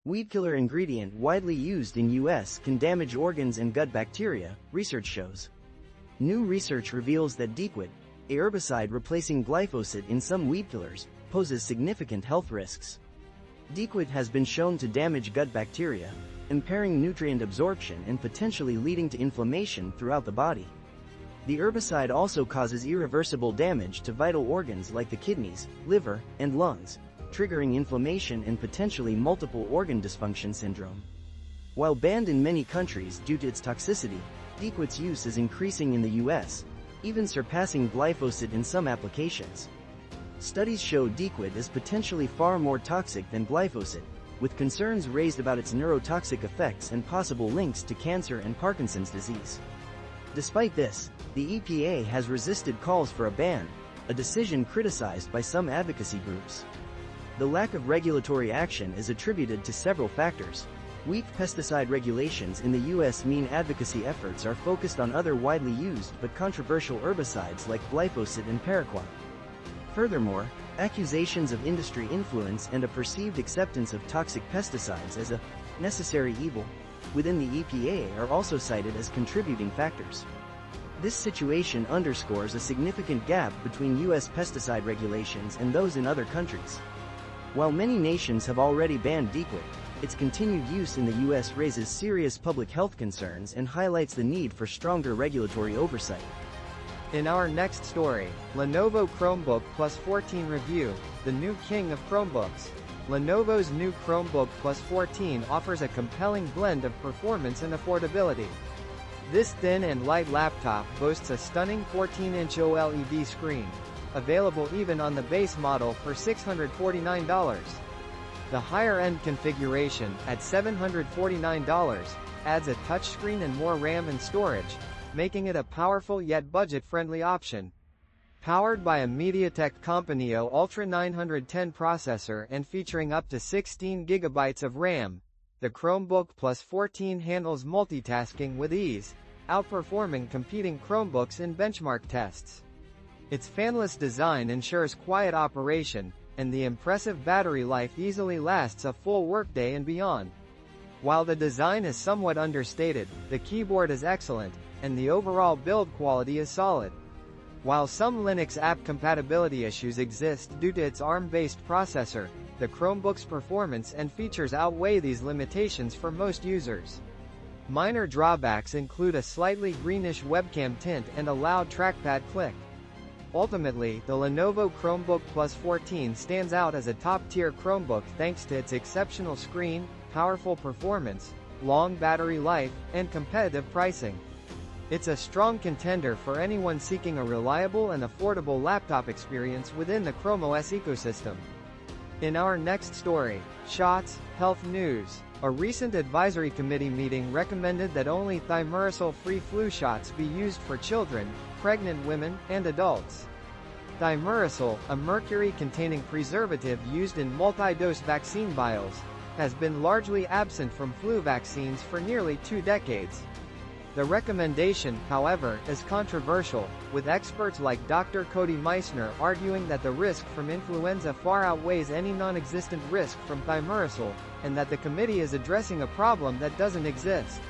Weedkiller ingredient widely used in U.S. can damage organs and gut bacteria, research shows. New research reveals that Dequid, a herbicide replacing glyphosate in some weedkillers, poses significant health risks. Dequid has been shown to damage gut bacteria, impairing nutrient absorption and potentially leading to inflammation throughout the body. The herbicide also causes irreversible damage to vital organs like the kidneys, liver, and lungs, triggering inflammation and potentially multiple organ dysfunction syndrome. While banned in many countries due to its toxicity, Dequid's use is increasing in the U.S., even surpassing glyphosate in some applications. Studies show Dequid is potentially far more toxic than glyphosate, with concerns raised about its neurotoxic effects and possible links to cancer and Parkinson's disease. Despite this, the EPA has resisted calls for a ban, a decision criticized by some advocacy groups. The lack of regulatory action is attributed to several factors. Weak pesticide regulations in the U.S. mean advocacy efforts are focused on other widely used but controversial herbicides like glyphosate and paraquat. Furthermore, accusations of industry influence and a perceived acceptance of toxic pesticides as a necessary evil within the EPA are also cited as contributing factors. This situation underscores a significant gap between U.S. pesticide regulations and those in other countries. While many nations have already banned Dequid, its continued use in the U.S. raises serious public health concerns and highlights the need for stronger regulatory oversight. In our next story, Lenovo Chromebook Plus 14 review, the new king of Chromebooks. Lenovo's new Chromebook Plus 14 offers a compelling blend of performance and affordability. This thin and light laptop boasts a stunning 14-inch OLED screen, available even on the base model for $649. The higher-end configuration, at $749, adds a touchscreen and more RAM and storage, making it a powerful yet budget-friendly option. Powered by a MediaTek Compagno Ultra 910 processor and featuring up to 16 GB of RAM, the Chromebook Plus 14 handles multitasking with ease, outperforming competing Chromebooks in benchmark tests. Its fanless design ensures quiet operation, and the impressive battery life easily lasts a full workday and beyond. While the design is somewhat understated, the keyboard is excellent, and the overall build quality is solid. While some Linux app compatibility issues exist due to its ARM-based processor, the Chromebook's performance and features outweigh these limitations for most users. Minor drawbacks include a slightly greenish webcam tint and a loud trackpad click. Ultimately, the Lenovo Chromebook Plus 14 stands out as a top-tier Chromebook thanks to its exceptional screen, powerful performance, long battery life, and competitive pricing. It's a strong contender for anyone seeking a reliable and affordable laptop experience within the Chrome OS ecosystem. In our next story, Shots, Health News. A recent advisory committee meeting recommended that only thimerosal-free flu shots be used for children, pregnant women, and adults. Thimerosal, a mercury-containing preservative used in multi-dose vaccine vials, has been largely absent from flu vaccines for nearly 2 decades. The recommendation, however, is controversial, with experts like Dr. Cody Meissner arguing that the risk from influenza far outweighs any non-existent risk from thimerosal, and that the committee is addressing a problem that doesn't exist.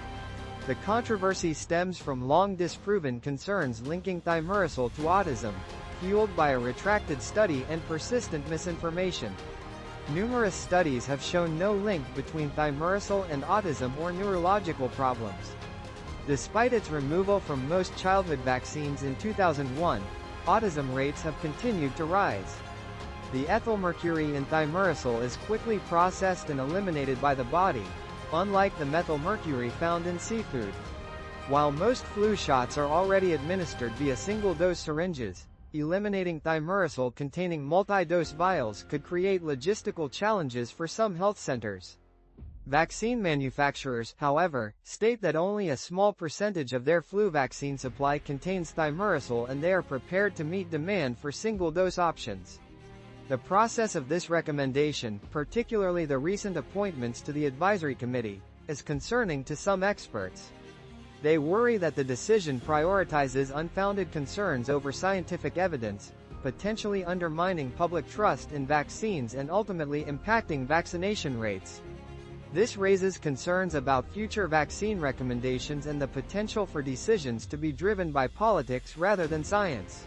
The controversy stems from long disproven concerns linking thimerosal to autism, fueled by a retracted study and persistent misinformation. Numerous studies have shown no link between thimerosal and autism or neurological problems. Despite its removal from most childhood vaccines in 2001, autism rates have continued to rise. The ethylmercury in thimerosal is quickly processed and eliminated by the body, unlike the methylmercury found in seafood. While most flu shots are already administered via single-dose syringes, eliminating thimerosal containing multi-dose vials could create logistical challenges for some health centers. Vaccine manufacturers, however, state that only a small percentage of their flu vaccine supply contains thimerosal and they are prepared to meet demand for single-dose options. The process of this recommendation, particularly the recent appointments to the advisory committee, is concerning to some experts. They worry that the decision prioritizes unfounded concerns over scientific evidence, potentially undermining public trust in vaccines and ultimately impacting vaccination rates. This raises concerns about future vaccine recommendations and the potential for decisions to be driven by politics rather than science.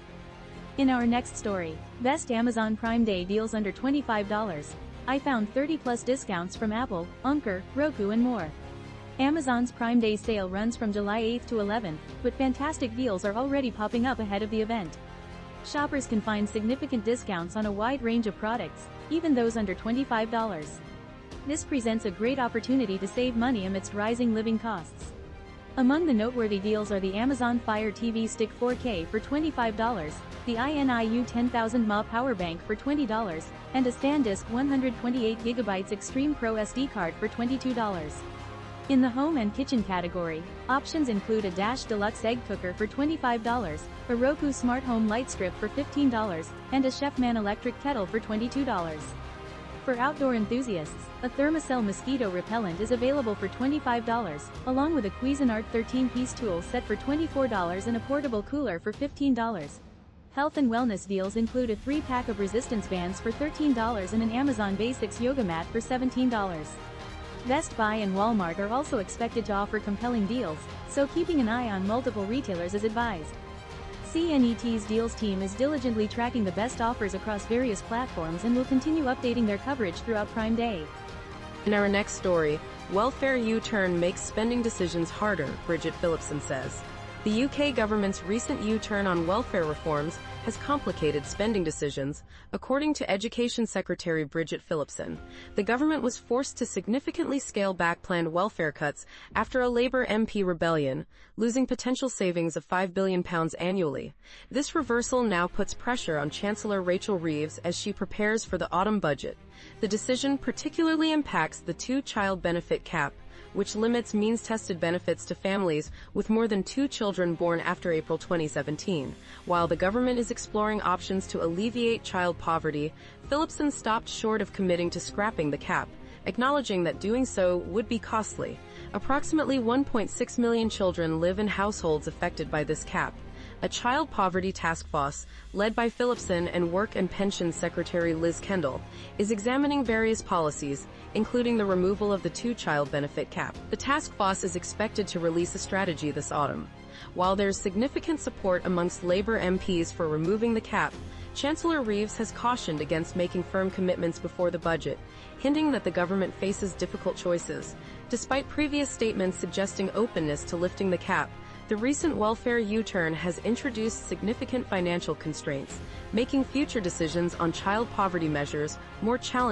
In our next story, best Amazon Prime Day deals under $25. I found 30+ discounts from Apple, Anker, Roku and more. Amazon's Prime Day sale runs from July 8th to 11th, but fantastic deals are already popping up ahead of the event. Shoppers can find significant discounts on a wide range of products, even those under $25. This presents a great opportunity to save money amidst rising living costs. Among the noteworthy deals are the Amazon Fire TV Stick 4K for $25, the INIU 10000 mAh power bank for $20, and a SanDisk 128GB Extreme Pro SD card for $22. In the home and kitchen category, options include a Dash Deluxe egg cooker for $25, a Roku Smart Home light strip for $15, and a Chefman electric kettle for $22. For outdoor enthusiasts, a Thermacell mosquito repellent is available for $25, along with a Cuisinart 13-piece tool set for $24 and a portable cooler for $15. Health and wellness deals include a 3-pack of resistance bands for $13 and an Amazon Basics yoga mat for $17. Best Buy and Walmart are also expected to offer compelling deals, so keeping an eye on multiple retailers is advised. CNET's deals team is diligently tracking the best offers across various platforms and will continue updating their coverage throughout Prime Day. In our next story, welfare U-turn makes spending decisions harder, Bridget Phillipson says. The UK government's recent U-turn on welfare reforms has complicated spending decisions, according to Education Secretary Bridget Phillipson. The government was forced to significantly scale back planned welfare cuts after a Labour MP rebellion, losing potential savings of £5 billion annually. This reversal now puts pressure on Chancellor Rachel Reeves as she prepares for the autumn budget. The decision particularly impacts the two-child benefit cap, which limits means-tested benefits to families with more than 2 children born after April 2017. While the government is exploring options to alleviate child poverty, Phillipson stopped short of committing to scrapping the cap, acknowledging that doing so would be costly. Approximately 1.6 million children live in households affected by this cap. A child poverty task force, led by Phillipson and Work and Pensions Secretary Liz Kendall, is examining various policies, including the removal of the two-child benefit cap. The task force is expected to release a strategy this autumn. While there's significant support amongst Labour MPs for removing the cap, Chancellor Reeves has cautioned against making firm commitments before the budget, hinting that the government faces difficult choices. Despite previous statements suggesting openness to lifting the cap, the recent welfare U-turn has introduced significant financial constraints, making future decisions on child poverty measures more challenging.